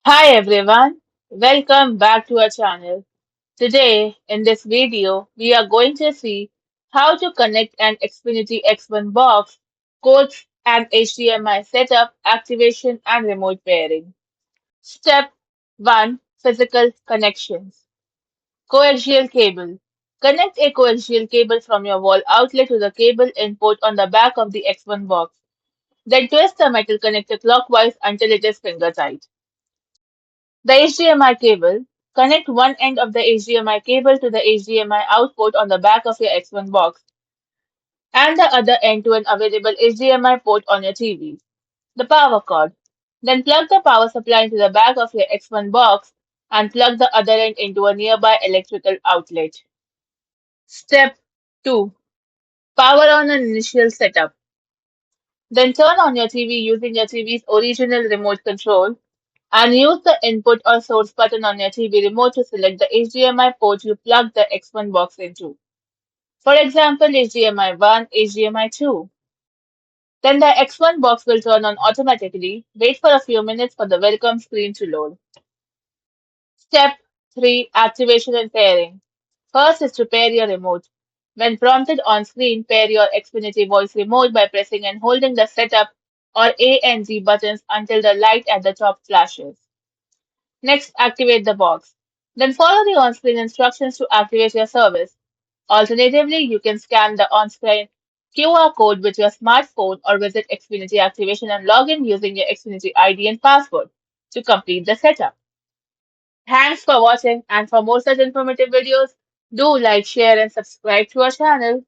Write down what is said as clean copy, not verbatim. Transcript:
Hi everyone, welcome back to our channel. Today, in this video, we are going to see how to connect an Xfinity X1 box, codes and HDMI setup, activation and remote pairing. Step 1. Physical connections. Coaxial cable. Connect a coaxial cable from your wall outlet to the cable input on the back of the X1 box. Then twist the metal connector clockwise until it is finger tight. The HDMI cable. Connect one end of the HDMI cable to the HDMI output on the back of your X1 box and the other end to an available HDMI port on your TV. The power cord. Then plug the power supply into the back of your X1 box and plug the other end into a nearby electrical outlet. Step 2. Power on an initial setup. Then turn on your TV using your TV's original remote control and use the input or source button on your TV remote to select the HDMI port you plug the X1 box into. For example, HDMI 1, HDMI 2. Then the X1 box will turn on automatically. Wait for a few minutes for the welcome screen to load. Step 3. Activation and pairing. First is to pair your remote. When prompted on screen, pair your Xfinity voice remote by pressing and holding the setup or A and Z buttons until the light at the top flashes. Next, activate the box. Then follow the on-screen instructions to activate your service. Alternatively, you can scan the on-screen QR code with your smartphone or visit Xfinity Activation and log in using your Xfinity ID and password to complete the setup. Thanks for watching, and for more such informative videos, do like, share and subscribe to our channel.